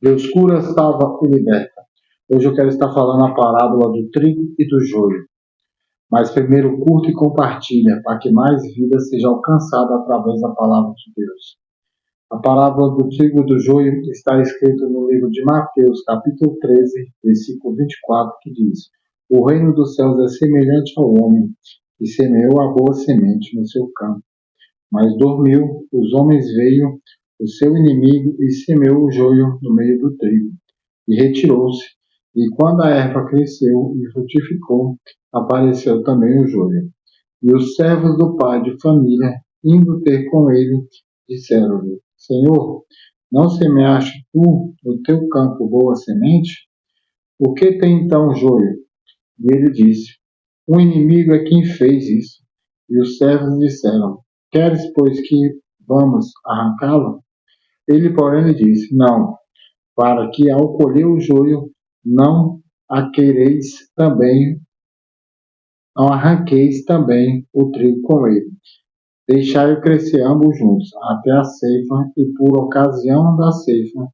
Deus cura, salva e liberta. Hoje eu quero estar falando a parábola do trigo e do joio. Mas primeiro curta e compartilha, para que mais vida seja alcançada através da palavra de Deus. A parábola do trigo e do joio está escrita no livro de Mateus, capítulo 13, versículo 24, que diz: O reino dos céus é semelhante ao homem que semeou a boa semente no seu campo. Mas dormiu, os homens veio, o seu inimigo, e semeou o joio no meio do trigo. E retirou-se. E quando a erva cresceu e frutificou, apareceu também o joio. E os servos do pai de família, indo ter com ele, disseram-lhe: Senhor, não semeaste tu no teu campo boa semente? Por que tem então joio? E ele disse: O inimigo é quem fez isso. E os servos disseram: Queres, pois, que vamos arrancá-lo? Ele, porém, lhe disse: Não, para que ao colher o joio não aquereis também, não arranqueis também o trigo com ele. Deixai-o crescer ambos juntos, até a ceifa, e por ocasião da ceifa,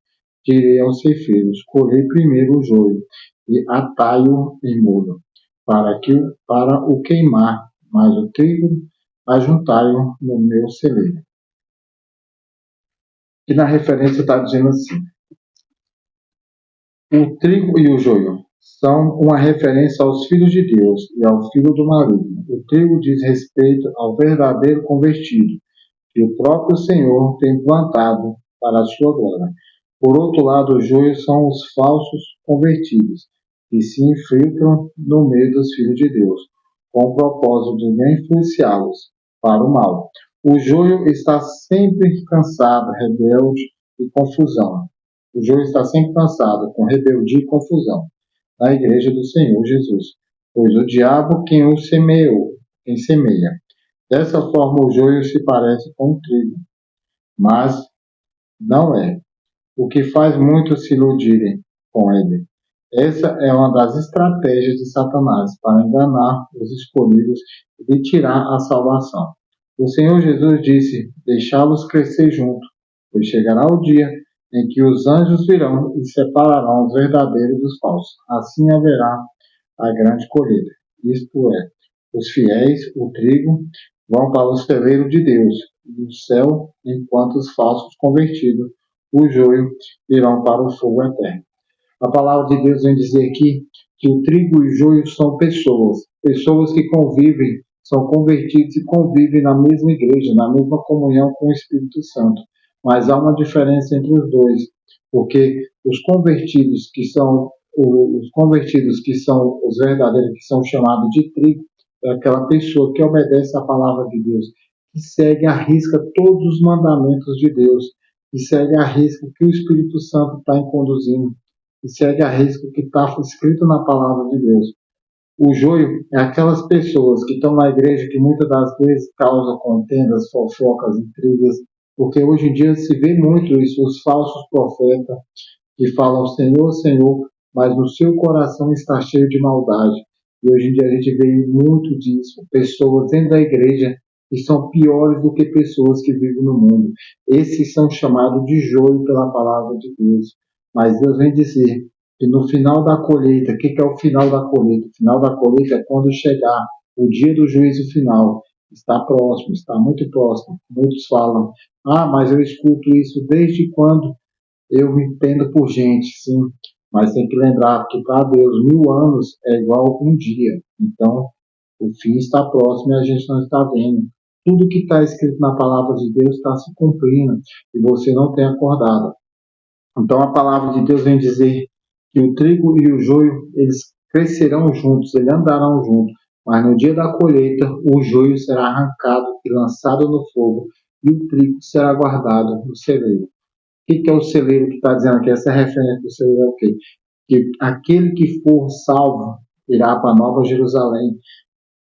direi aos ceifeiros: colhei primeiro o joio, e atai-o em molho, para o queimar, mas o trigo ajuntai-o no meu celeiro. E na referência está dizendo assim: o trigo e o joio são uma referência aos filhos de Deus e ao filho do maligno. O trigo diz respeito ao verdadeiro convertido, que o próprio Senhor tem plantado para a sua glória. Por outro lado, os joios são os falsos convertidos, que se infiltram no meio dos filhos de Deus, com o propósito de influenciá-los para o mal. O joio está sempre cansado, rebelde e confusão. O joio está sempre cansado, com rebeldia e confusão, na igreja do Senhor Jesus. Pois o diabo quem o semeou, quem semeia. Dessa forma o joio se parece com o trigo, mas não é, o que faz muitos se iludirem com ele. Essa é uma das estratégias de Satanás para enganar os escolhidos e de tirar a salvação. O Senhor Jesus disse: deixá-los crescer junto, pois chegará o dia em que os anjos virão e separarão os verdadeiros dos falsos. Assim haverá a grande colheita. Isto é, os fiéis, o trigo, vão para o celeiro de Deus, e o céu, enquanto os falsos convertidos, o joio, irão para o fogo eterno. A palavra de Deus vem dizer aqui que o trigo e o joio são pessoas, pessoas que convivem, são convertidos e convivem na mesma igreja, na mesma comunhão com o Espírito Santo. Mas há uma diferença entre os dois, porque os convertidos que são os verdadeiros, que são chamados de trigo, é aquela pessoa que obedece à palavra de Deus, que segue à risca todos os mandamentos de Deus, que segue à risca o que o Espírito Santo está conduzindo, que segue à risca o que está escrito na palavra de Deus. O joio é aquelas pessoas que estão na igreja que muitas das vezes causam contendas, fofocas, intrigas, porque hoje em dia se vê muito isso, os falsos profetas que falam Senhor, Senhor, mas no seu coração está cheio de maldade. E hoje em dia a gente vê muito disso, pessoas dentro da igreja que são piores do que pessoas que vivem no mundo. Esses são chamados de joio pela palavra de Deus. Mas Deus vem dizer que no final da colheita, o que é o final da colheita? O final da colheita é quando chegar o dia do juízo final. Está próximo, está muito próximo. Muitos falam, mas eu escuto isso desde quando eu me entendo por gente, sim, mas tem que lembrar que para Deus 1000 anos é igual um dia. Então, o fim está próximo e a gente não está vendo. Tudo que está escrito na palavra de Deus está se cumprindo e você não tem acordado. Então, a palavra de Deus vem dizer que o trigo e o joio, eles crescerão juntos, eles andarão juntos, mas no dia da colheita, o joio será arrancado e lançado no fogo e o trigo será guardado no celeiro. O que é o celeiro que está dizendo aqui? Essa referência do celeiro é o quê? Que aquele que for salvo irá para a Nova Jerusalém,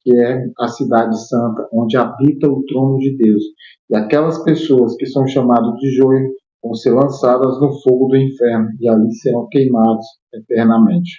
que é a cidade santa, onde habita o trono de Deus. E aquelas pessoas que são chamadas de joio vão ser lançadas no fogo do inferno e ali serão queimados eternamente.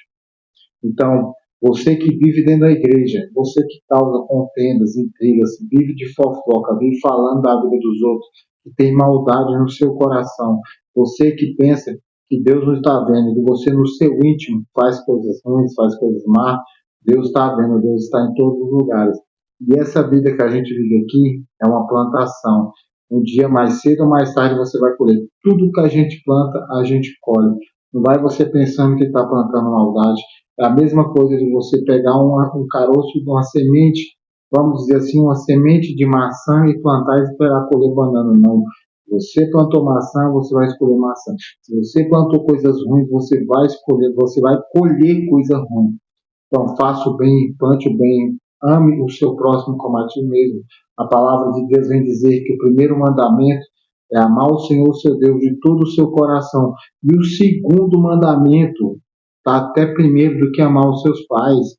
Então, você que vive dentro da igreja, você que causa contendas, intrigas, vive de fofoca, vive falando da vida dos outros, que tem maldade no seu coração, você que pensa que Deus não está vendo, que você no seu íntimo faz coisas ruins, faz coisas más, Deus está vendo, Deus está em todos os lugares. E essa vida que a gente vive aqui é uma plantação. Um dia mais cedo ou mais tarde você vai colher. Tudo que a gente planta, a gente colhe. Não vai você pensando que está plantando maldade. É a mesma coisa de você pegar um caroço de uma semente, vamos dizer assim, uma semente de maçã e plantar e esperar colher banana. Não. Você plantou maçã, você vai escolher maçã. Se você plantou coisas ruins, você vai colher coisa ruim. Então, faça o bem, plante o bem, ame o seu próximo como a ti mesmo. A palavra de Deus vem dizer que o primeiro mandamento é amar o Senhor, seu Deus, de todo o seu coração. E o segundo mandamento está até primeiro do que amar os seus pais.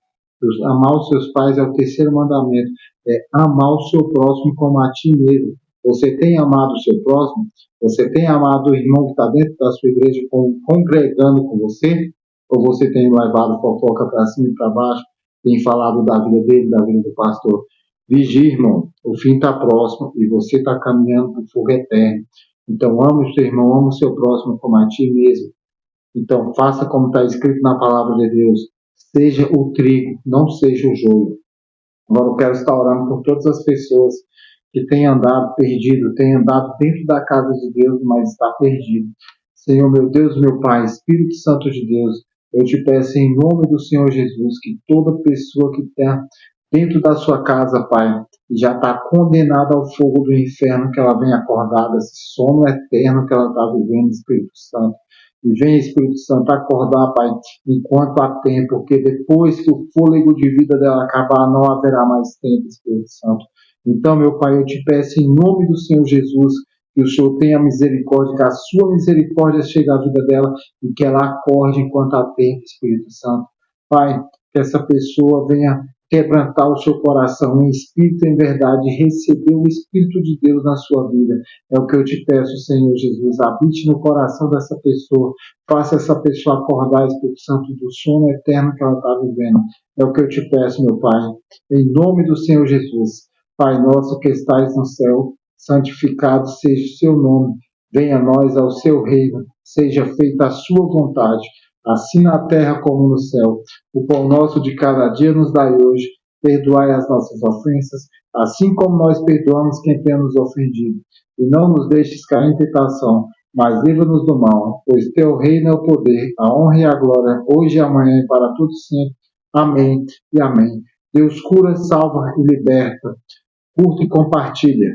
Amar os seus pais é o terceiro mandamento. É amar o seu próximo como a ti mesmo. Você tem amado o seu próximo? Você tem amado o irmão que está dentro da sua igreja congregando com você? Ou você tem levado fofoca para cima e para baixo, tem falado da vida dele, da vida do pastor? Vigia, irmão, o fim está próximo e você está caminhando para o fogo eterno. Então, ame o seu irmão, ame o seu próximo como a ti mesmo. Então, faça como está escrito na palavra de Deus. Seja o trigo, não seja o joio. Agora eu quero estar orando por todas as pessoas que têm andado perdido, têm andado dentro da casa de Deus, mas está perdido. Senhor, meu Deus, meu Pai, Espírito Santo de Deus, eu te peço em nome do Senhor Jesus que toda pessoa que está dentro da sua casa, Pai, já está condenada ao fogo do inferno, que ela venha acordar desse sono eterno que ela está vivendo, Espírito Santo. E venha, Espírito Santo, acordar, Pai, enquanto há tempo, porque depois que o fôlego de vida dela acabar, não haverá mais tempo, Espírito Santo. Então, meu Pai, eu te peço em nome do Senhor Jesus, que o Senhor tenha misericórdia, que a sua misericórdia chegue à vida dela e que ela acorde enquanto há tempo, Espírito Santo. Pai, que essa pessoa venha quebrantar o seu coração em espírito e em verdade, receber o Espírito de Deus na sua vida. É o que eu te peço, Senhor Jesus. Habite no coração dessa pessoa. Faça essa pessoa acordar, Espírito Santo, do sono eterno que ela está vivendo. É o que eu te peço, meu Pai. Em nome do Senhor Jesus. Pai nosso que estais no céu, santificado seja o seu nome. Venha a nós ao seu reino. Seja feita a sua vontade, assim na terra como no céu. O pão nosso de cada dia nos dai hoje. Perdoai as nossas ofensas, assim como nós perdoamos quem tem nos ofendido. E não nos deixes cair em tentação, mas livra-nos do mal, pois teu reino é o poder, a honra e a glória, hoje e amanhã e para tudo sempre. Amém e amém. Deus cura, salva e liberta. Curta e compartilha.